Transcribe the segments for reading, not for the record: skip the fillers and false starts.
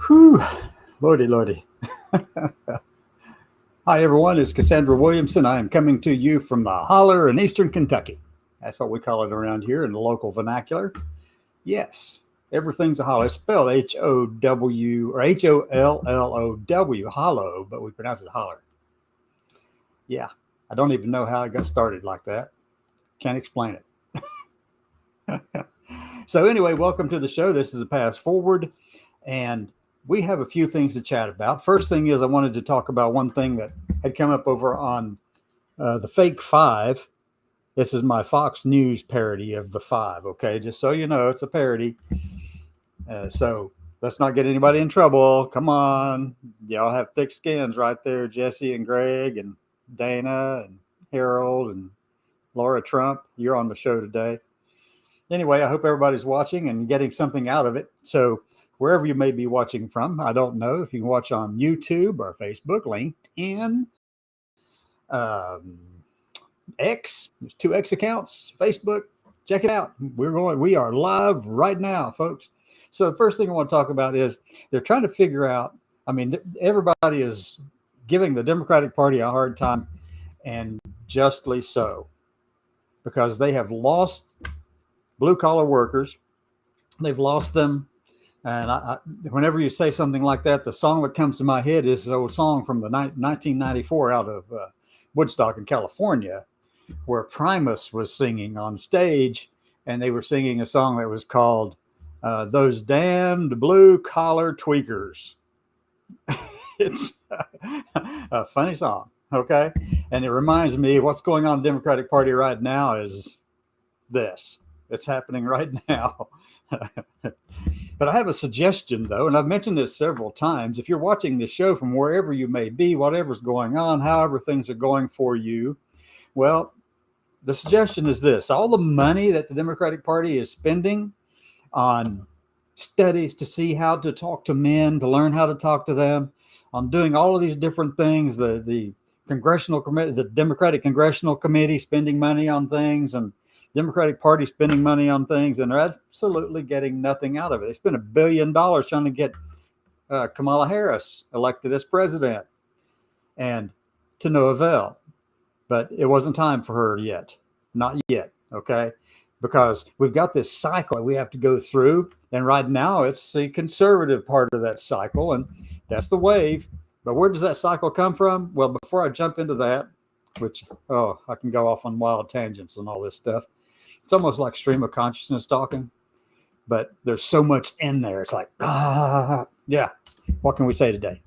Whew, lordy, lordy. Hi, everyone. It's Cassandra Williamson. I am coming to you from the holler in eastern Kentucky. That's what we call it around here in the local vernacular. Yes, everything's a holler. It's spelled H-O-W or H-O-L-L-O-W, hollow, but we pronounce it holler. Yeah, I don't even know how I got started like that. Can't explain it. So anyway, welcome to the show. This is the Path Forward, and we have a few things to chat about. First thing is I wanted to talk about one thing that had come up over on the Fake Five. This is my Fox News parody of the Five, okay? Just so you know, it's a parody. So let's not get anybody in trouble. Come on. Y'all have thick skins right there, Jesse and Greg and Dana and Harold and Laura Trump. You're on the show today. Anyway, I hope everybody's watching and getting something out of it. So wherever you may be watching from, I don't know if you can watch on YouTube or Facebook, LinkedIn, X. There's 2 X accounts, Facebook. Check it out. We are live right now, folks. So the first thing I want to talk about is they're trying to figure out. I mean, everybody is giving the Democratic Party a hard time, and justly so, because they have lost blue-collar workers. They've lost them. And whenever you say something like that, the song that comes to my head is an old song from the 1994 out of Woodstock in California, where Primus was singing on stage, and they were singing a song that was called Those Damned Blue-Collar Tweekers. It's a funny song, okay? And it reminds me what's going on in the Democratic Party right now is this. It's happening right now. But I have a suggestion, though, and I've mentioned this several times. If you're watching this show from wherever you may be, whatever's going on, however things are going for you, well, the suggestion is this. All the money that the Democratic Party is spending on studies to see how to talk to men, to learn how to talk to them, on doing all of these different things, the Congressional Committee, the Democratic Congressional Committee spending money on things, and Democratic Party spending money on things, and they're absolutely getting nothing out of it. They spent $1 billion trying to get Kamala Harris elected as president, and to no avail. But it wasn't time for her yet. Not yet, okay? Because we've got this cycle we have to go through, and right now it's the conservative part of that cycle, and that's the wave. But where does that cycle come from? Well, before I jump into that, which, I can go off on wild tangents and all this stuff. It's almost like stream of consciousness talking, but there's so much in there. It's like, yeah, what can we say today?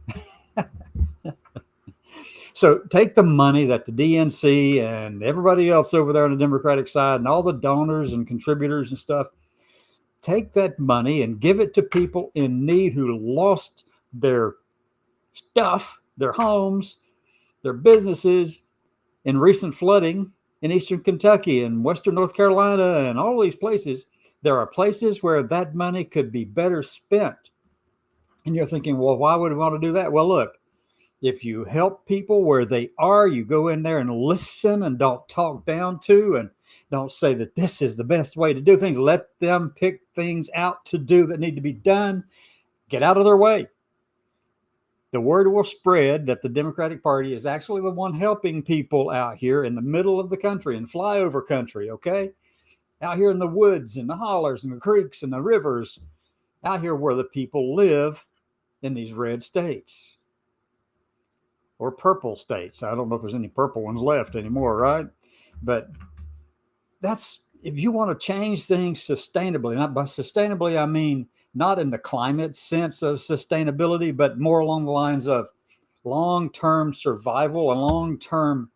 So take the money that the DNC and everybody else over there on the Democratic side and all the donors and contributors and stuff, take that money and give it to people in need who lost their stuff, their homes, their businesses in recent flooding in eastern Kentucky and western North Carolina and all these places. There are places where that money could be better spent. And you're thinking, well, why would we want to do that? Well, look, if you help people where they are, you go in there and listen and don't talk down to and don't say that this is the best way to do things. Let them pick things out to do that need to be done. Get out of their way. The word will spread that the Democratic Party is actually the one helping people out here in the middle of the country, in flyover country, okay? Out here in the woods and the hollers and the creeks and the rivers, out here where the people live in these red states or purple states. I don't know if there's any purple ones left anymore, right? But that's, if you want to change things sustainably, not by sustainably, I mean, not in the climate sense of sustainability, but more along the lines of long-term survival, a long-term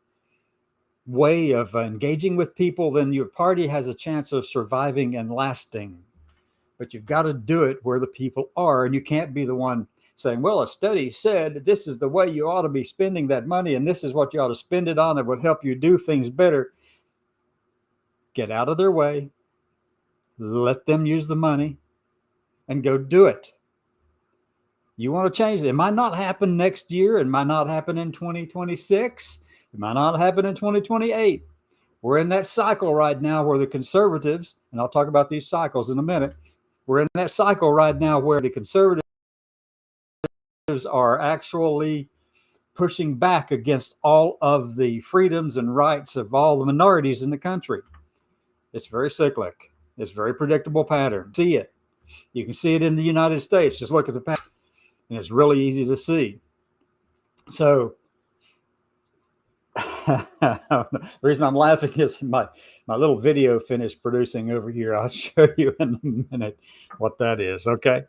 way of engaging with people, then your party has a chance of surviving and lasting. But you've got to do it where the people are, and you can't be the one saying, well, a study said this is the way you ought to be spending that money, and this is what you ought to spend it on that would help you do things better. Get out of their way. Let them use the money. And go do it. You want to change it. It might not happen next year. It might not happen in 2026. It might not happen in 2028. We're in that cycle right now where the conservatives, and I'll talk about these cycles in a minute. We're in that cycle right now where the conservatives are actually pushing back against all of the freedoms and rights of all the minorities in the country. It's very cyclic. It's a very predictable pattern. See it. You can see it in the United States. Just look at the pattern, and it's really easy to see. So the reason I'm laughing is my little video finished producing over here. I'll show you in a minute what that is. Okay.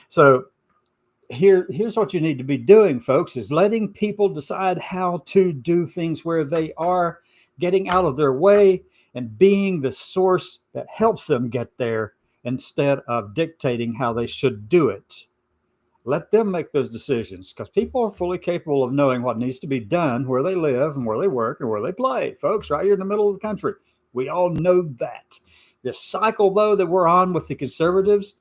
So here's what you need to be doing, folks, is letting people decide how to do things where they are, getting out of their way and being the source that helps them get there instead of dictating how they should do it. Let them make those decisions, because people are fully capable of knowing what needs to be done where they live and where they work and where they play, folks, right here in the middle of the country. We all know that. This cycle, though, that we're on with the conservatives,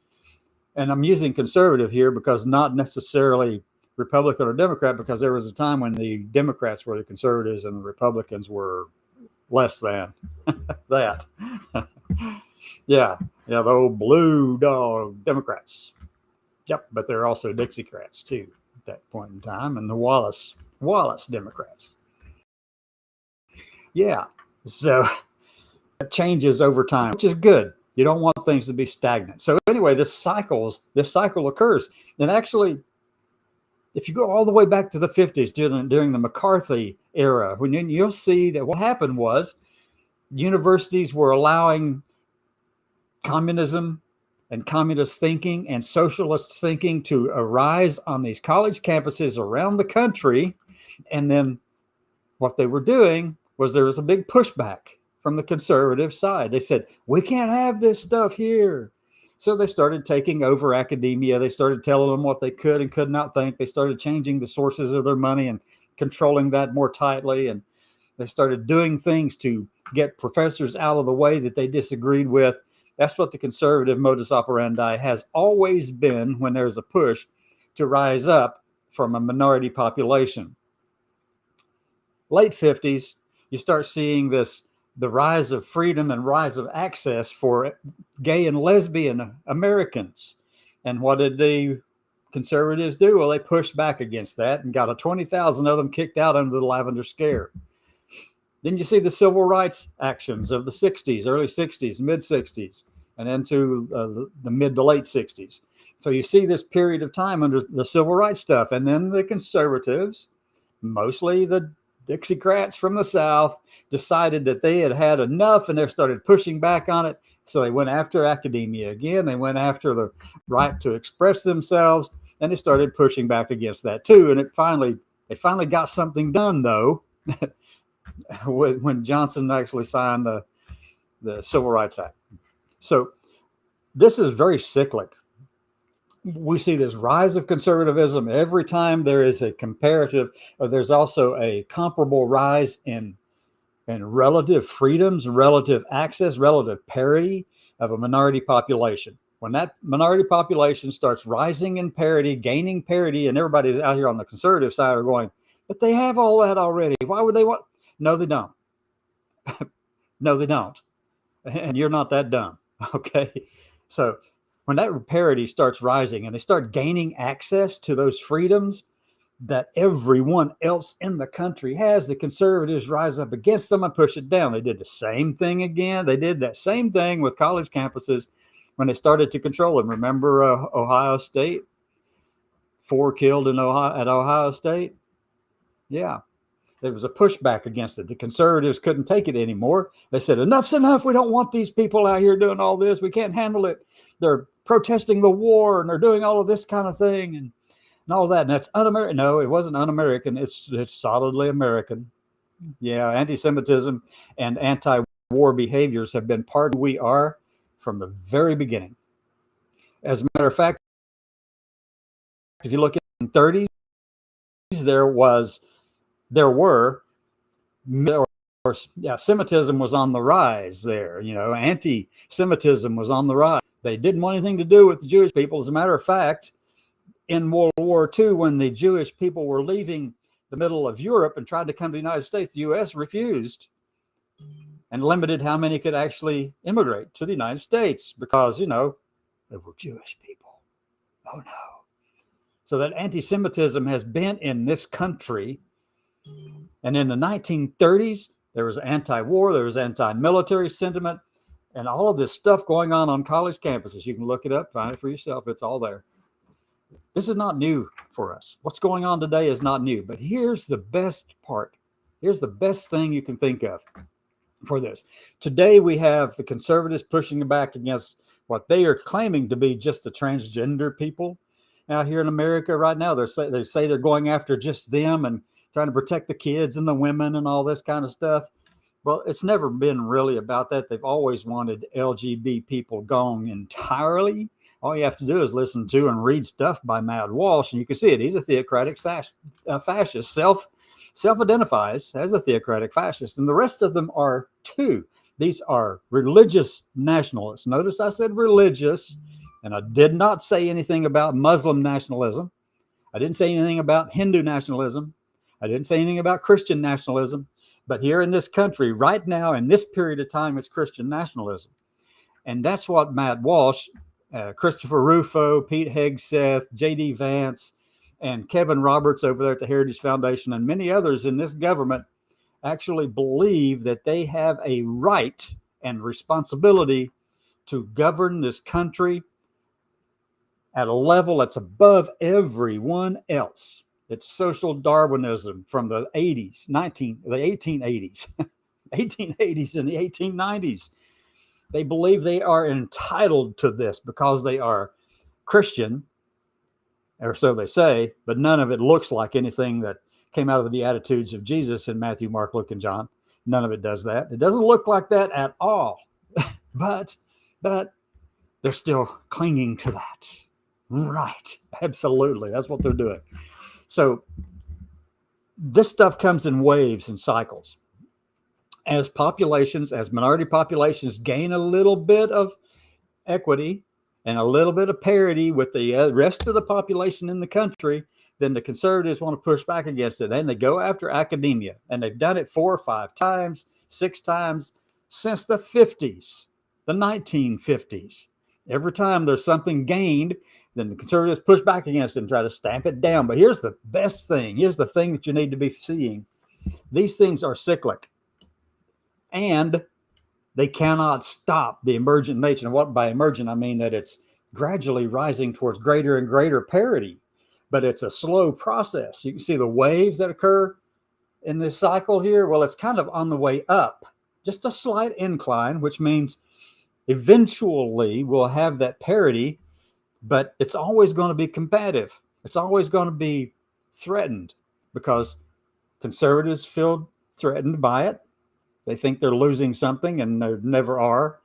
and I'm using conservative here because not necessarily Republican or Democrat, because there was a time when the Democrats were the conservatives and the Republicans were less than that. Yeah, the old blue dog Democrats. Yep, but they're also Dixiecrats too at that point in time, and the Wallace Democrats. Yeah, so it changes over time, which is good. You don't want things to be stagnant. So anyway, this cycle occurs. And actually, if you go all the way back to the 50s during the McCarthy era, you'll see that what happened was universities were allowing communism and communist thinking and socialist thinking to arise on these college campuses around the country. And then what they were doing was there was a big pushback from the conservative side. They said, we can't have this stuff here. So they started taking over academia. They started telling them what they could and could not think. They started changing the sources of their money and controlling that more tightly. And they started doing things to get professors out of the way that they disagreed with. That's what the conservative modus operandi has always been when there's a push to rise up from a minority population. Late 50s, you start seeing the rise of freedom and rise of access for gay and lesbian Americans. And what did the conservatives do? Well, they pushed back against that and got 20,000 of them kicked out under the Lavender Scare. Then you see the civil rights actions of the 60s, early 60s, mid 60s, and into the mid to late 60s. So you see this period of time under the civil rights stuff. And then the conservatives, mostly the Dixiecrats from the South, decided that they had had enough, and they started pushing back on it. So they went after academia again. They went after the right to express themselves, and they started pushing back against that too. And they finally got something done, though, when Johnson actually signed the Civil Rights Act. So this is very cyclic. We see this rise of conservatism every time there is a comparative, or there's also a comparable rise in relative freedoms, relative access, relative parity of a minority population. When that minority population starts rising in parity, gaining parity, and everybody's out here on the conservative side are going, but they have all that already. Why would they want? No, they don't. No, they don't. And you're not that dumb. Okay. So when that parity starts rising and they start gaining access to those freedoms that everyone else in the country has, the conservatives rise up against them and push it down. They did the same thing again. They did that same thing with college campuses when they started to control them. Remember Ohio State? 4 killed at Ohio State? Yeah. There was a pushback against it. The conservatives couldn't take it anymore. They said, enough's enough. We don't want these people out here doing all this. We can't handle it. They're protesting the war and they're doing all of this kind of thing and all that. And that's un-American. No, it wasn't un-American. It's solidly American. Yeah, anti-Semitism and anti-war behaviors have been part of who we are from the very beginning. As a matter of fact, if you look at the 30s, Semitism was on the rise there. Anti-Semitism was on the rise. They didn't want anything to do with the Jewish people. As a matter of fact, in World War II, when the Jewish people were leaving the middle of Europe and tried to come to the United States, the U.S. refused and limited how many could actually immigrate to the United States because, they were Jewish people. Oh, no. So that anti-Semitism has been in this country. And in the 1930s, there was anti-war, there was anti-military sentiment, and all of this stuff going on college campuses. You can look it up, find it for yourself. It's all there. This is not new for us. What's going on today is not new. But here's the best part. Here's the best thing you can think of for this. Today, we have the conservatives pushing back against what they are claiming to be just the transgender people out here in America right now. They say they're going after just them and trying to protect the kids and the women and all this kind of stuff. Well, it's never been really about that. They've always wanted LGBT people gone entirely. All you have to do is listen to and read stuff by Matt Walsh, and you can see it. He's a theocratic fascist, self-identifies as a theocratic fascist, and the rest of them are too. These are religious nationalists. Notice I said religious, and I did not say anything about Muslim nationalism. I didn't say anything about Hindu nationalism. I didn't say anything about Christian nationalism. But here in this country, right now, in this period of time, it's Christian nationalism. And that's what Matt Walsh, Christopher Rufo, Pete Hegseth, J.D. Vance, and Kevin Roberts over there at the Heritage Foundation, and many others in this government actually believe that they have a right and responsibility to govern this country at a level that's above everyone else. It's social Darwinism from the 1880s, 1880s and the 1890s. They believe they are entitled to this because they are Christian, or so they say, but none of it looks like anything that came out of the Beatitudes of Jesus in Matthew, Mark, Luke, and John. None of it does that. It doesn't look like that at all. But they're still clinging to that. Right. Absolutely. That's what they're doing. So this stuff comes in waves and cycles. As minority populations gain a little bit of equity and a little bit of parity with the rest of the population in the country, then the conservatives want to push back against it. Then they go after academia, and they've done it 4 or 5 times, 6 times since the 50s, the 1950s. Every time there's something gained, then the conservatives push back against it and try to stamp it down. But here's the best thing. Here's the thing that you need to be seeing. These things are cyclic, and they cannot stop the emergent nature. And what by emergent, I mean that it's gradually rising towards greater and greater parity, but it's a slow process. You can see the waves that occur in this cycle here. Well, it's kind of on the way up, just a slight incline, which means eventually we'll have that parity, but it's always going to be combative. It's always going to be threatened because conservatives feel threatened by it. They think they're losing something, and they never are,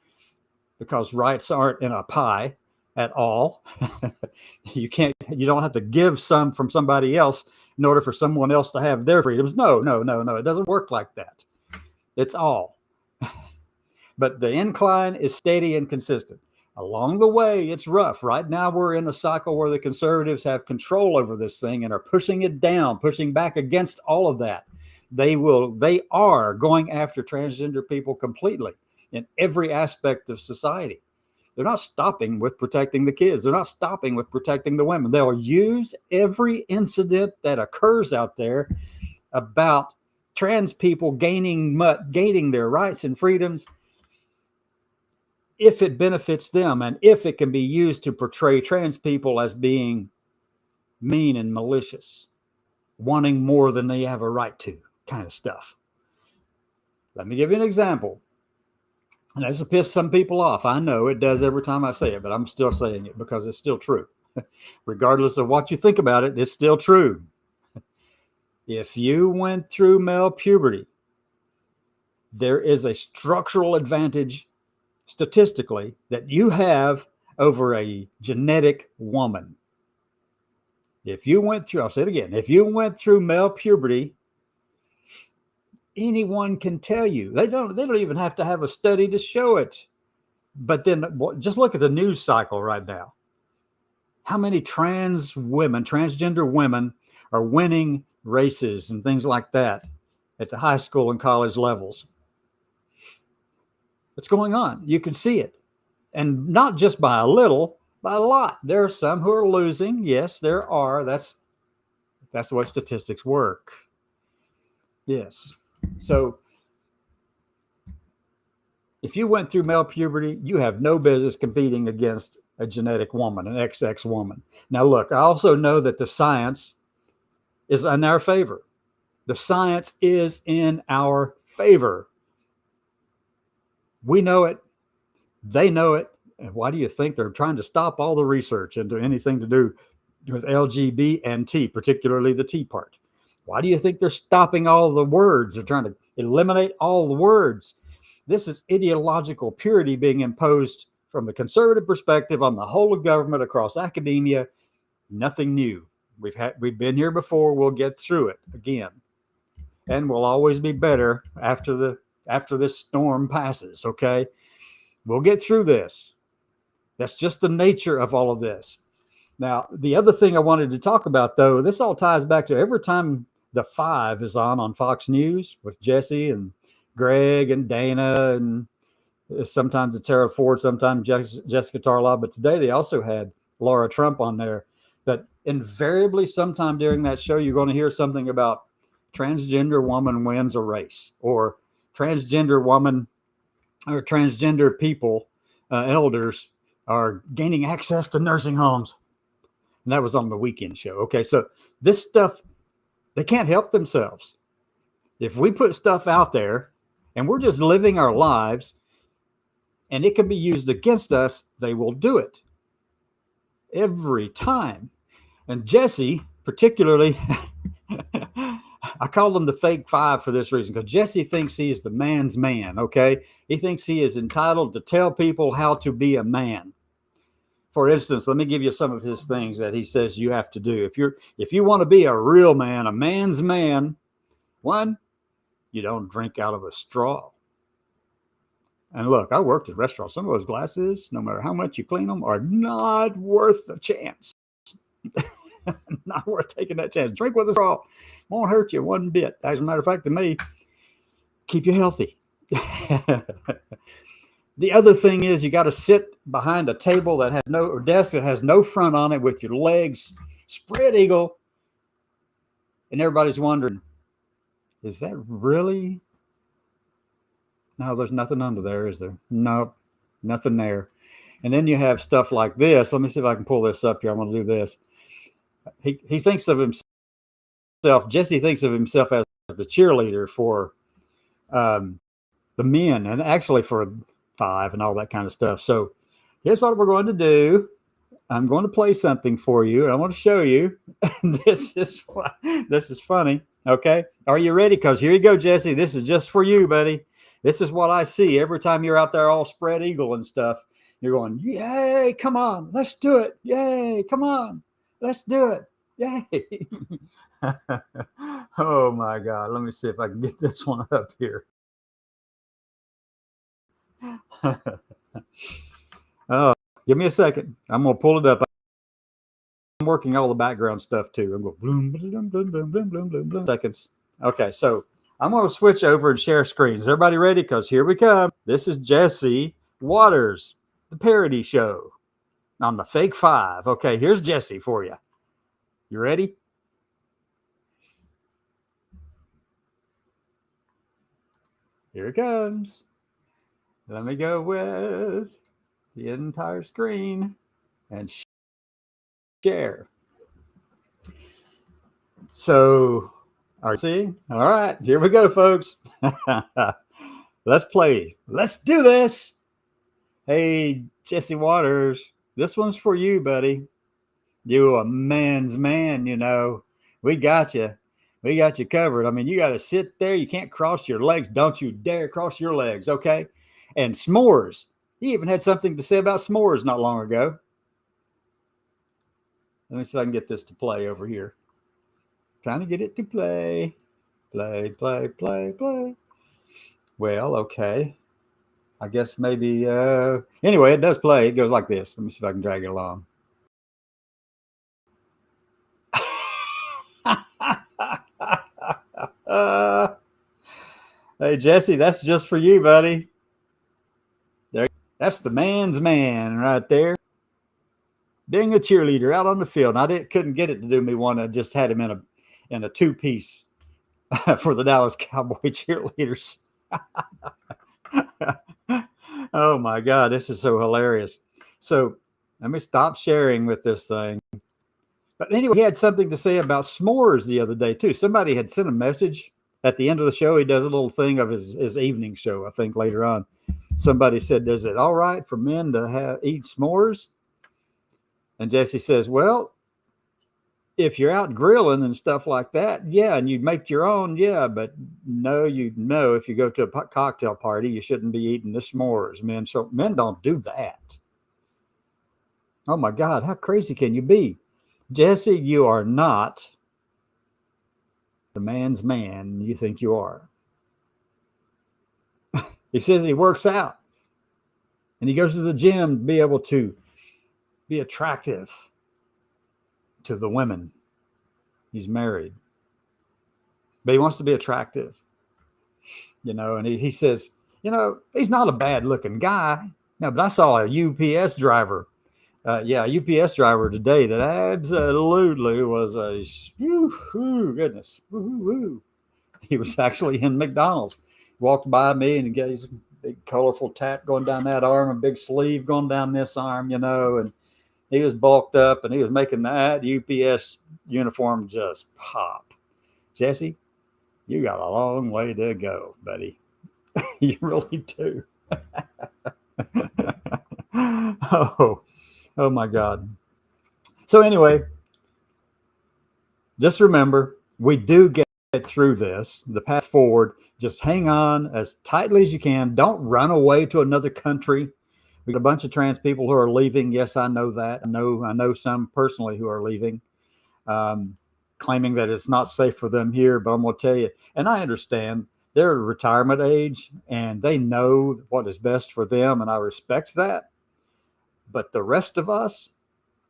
because rights aren't in a pie at all. You don't have to give some from somebody else in order for someone else to have their freedoms. No. It doesn't work like that. It's all. But the incline is steady and consistent. Along the way, it's rough. Right now, we're in a cycle where the conservatives have control over this thing and are pushing it down, pushing back against all of that. They are going after transgender people completely in every aspect of society. They're not stopping with protecting the kids. They're not stopping with protecting the women. They'll use every incident that occurs out there about trans people gaining their rights and freedoms, if it benefits them and if it can be used to portray trans people as being mean and malicious, wanting more than they have a right to, kind of stuff. Let me give you an example. And this will piss some people off. I know it does every time I say it, but I'm still saying it because it's still true. Regardless of what you think about it, it's still true. If you went through male puberty, there is a structural advantage statistically that you have over a genetic woman. If you went through, I'll say it again, if you went through male puberty, anyone can tell you. They don't even have to have a study to show it. But then just look at the news cycle right now. How many transgender women are winning races and things like that at the high school and college levels? What's going on? You can see it. And not just by a little, by a lot. There are some who are losing. Yes, there are. That's the way statistics work. Yes. So if you went through male puberty, you have no business competing against a genetic woman, an XX woman. Now, look, I also know that the science is in our favor. The science is in our favor. We know it. They know it. And why do you think they're trying to stop all the research into anything to do with LGBT and T, particularly the T part? Why do you think they're stopping all the words? They're trying to eliminate all the words. This is ideological purity being imposed from a conservative perspective on the whole of government across academia. Nothing new. We've been here before. We'll get through it again, and we'll always be better after this storm passes. Okay, we'll get through this. That's just the nature of all of this. Now, the other thing I wanted to talk about, though, this all ties back to every time the Five is on Fox News with Jesse and Greg and Dana, and sometimes it's Sarah Ford, sometimes Jessica Tarlaw, but today they also had Laura Trump on there. But invariably, sometime during that show, you're going to hear something about transgender woman wins a race, or transgender woman or transgender people, elders, are gaining access to nursing homes. And that was on the weekend show. Okay, so this stuff, they can't help themselves. If we put stuff out there and we're just living our lives and it can be used against us, they will do it every time. And Jesse, particularly, I call him the fake five for this reason, because Jesse thinks he is the man's man, okay? He thinks he is entitled to tell people how to be a man. For instance, let me give you some of his things that he says you have to do. If you want to be a real man, a man's man, one, you don't drink out of a straw. And look, I worked at restaurants. Some of those glasses, no matter how much you clean them, are not worth the chance. Not worth taking that chance. Drink with a straw. Won't hurt you one bit. As a matter of fact, to me, keep you healthy. The other thing is you got to sit behind a table that has or desk that has no front on it with your legs spread eagle. And everybody's wondering, is that really? No, there's nothing under there, is there? Nope, nothing there. And then you have stuff like this. Let me see if I can pull this up here. I'm going to do this. He thinks of himself, Jesse thinks of himself as the cheerleader for the men, and actually for Five and all that kind of stuff. So here's what we're going to do. I'm going to play something for you, and I want to show you. This is funny. Okay, are you ready? Because here you go, Jesse. This is just for you, buddy. This is what I see every time you're out there all spread eagle and stuff. You're going, yay, come on, let's do it. Yay, come on, let's do it. Yay. Oh my God. Let me see if I can get this one up here. Oh, give me a second. I'm going to pull it up. I'm working all the background stuff too. I'm going bloom, bloom, bloom, bloom, bloom, bloom, bloom, bloom. Seconds. Okay, so I'm going to switch over and share screen. Is everybody ready? Because here we come. This is Jesse Waters, the Parody Show on the Fake Five. Okay, here's Jesse for you. You ready? Here it comes. Let me go with the entire screen and share. So, are you seeing? All right, here we go, folks. Let's play. Let's do this. Hey, Jesse Waters, this one's for you, buddy. You a man's man, you know. We got you. We got you covered. I mean, you got to sit there. You can't cross your legs. Don't you dare cross your legs, okay? And s'mores. He even had something to say about s'mores not long ago. Let me see if I can get this to play over here. Trying to get it to play. Play, play, play, play. Well, okay. I guess maybe, anyway, it does play. It goes like this. Let me see if I can drag it along. Hey, Jesse, that's just for you, buddy. There, that's the man's man right there. being a cheerleader out on the field. And couldn't get it to do me one. I just had him in a two-piece for the Dallas Cowboy cheerleaders. Oh my God, this is so hilarious. So let me stop sharing with this thing. But anyway, he had something to say about s'mores the other day too. Somebody had sent a message at the end of the show. He does a little thing of his evening show, I think, later on. Somebody said, "Is it all right for men to eat s'mores?" And Jesse says, "Well, if you're out grilling and stuff like that, yeah, and you make your own, yeah, but no, if you go to a cocktail party, you shouldn't be eating the s'mores, men. So men don't do that." Oh my God, how crazy can you be? Jesse, you are not the man's man you think you are. He says he works out and he goes to the gym to be able to be attractive to the women. He's married, but he wants to be attractive, and he says, he's not a bad looking guy. No, but I saw a UPS driver. A UPS driver today that absolutely was a goodness. He was actually in McDonald's. Walked by me and he got his big colorful tat going down that arm, a big sleeve going down this arm, and he was bulked up and he was making that UPS uniform just pop. Jesse, you got a long way to go, buddy. You really do. Oh my God. So anyway, just remember, we do get through this, the path forward. Just hang on as tightly as you can. Don't run away to another country. We got a bunch of trans people who are leaving. Yes, I know that. I know some personally who are leaving, claiming that it's not safe for them here. But I'm going to tell you, and I understand they're at retirement age and they know what is best for them, and I respect that. But the rest of us,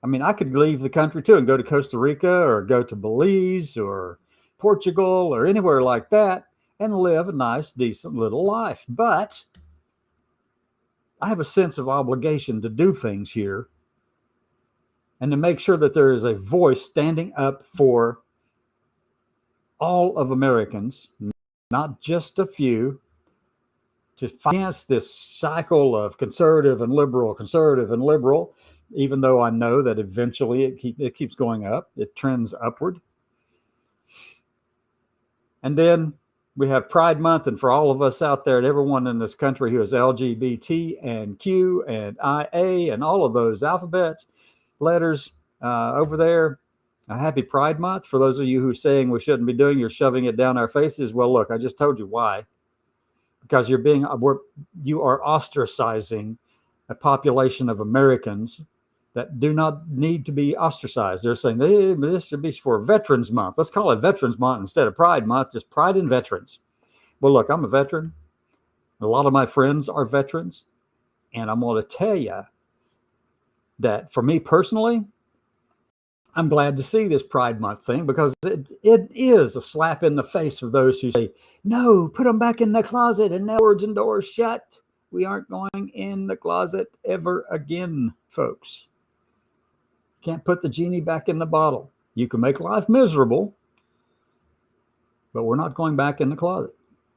I could leave the country too and go to Costa Rica or go to Belize or Portugal or anywhere like that and live a nice, decent little life. But I have a sense of obligation to do things here and to make sure that there is a voice standing up for all of Americans, not just a few, to fight against this cycle of conservative and liberal, even though I know that eventually it keeps going up. It trends upward. And then we have Pride Month, and for all of us out there and everyone in this country who is LGBT and Q and IA and all of those alphabets, letters over there, a happy Pride Month. For those of you who are saying we shouldn't be doing, you're shoving it down our faces. Well, look, I just told you why. Because you are ostracizing a population of Americans that do not need to be ostracized. They're saying, hey, this should be for Veterans Month. Let's call it Veterans Month instead of Pride Month, just Pride and Veterans. Well, look, I'm a veteran. A lot of my friends are veterans. And I'm going to tell you that for me personally, I'm glad to see this Pride Month thing because it is a slap in the face for those who say, no, put them back in the closet and now words and doors shut. We aren't going in the closet ever again, folks. Can't put the genie back in the bottle. You can make life miserable, but we're not going back in the closet.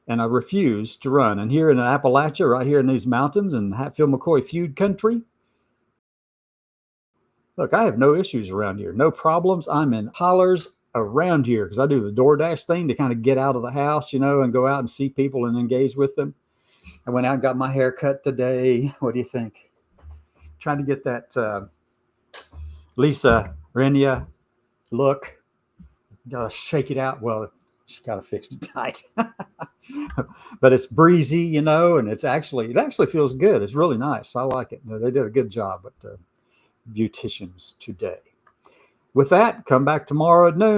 And I refuse to run. And here in Appalachia, right here in these mountains in Hatfield-McCoy feud country, look, I have no issues around here, no problems. I'm in hollers around here because I do the DoorDash thing to kind of get out of the house, and go out and see people and engage with them. I went out and got my hair cut today. What do you think? Trying to get that Lisa Renia look. Got to shake it out. Well, she got to fix it tight. But it's breezy, and it actually feels good. It's really nice. I like it. They did a good job at beauticians today. With that, come back tomorrow at noon.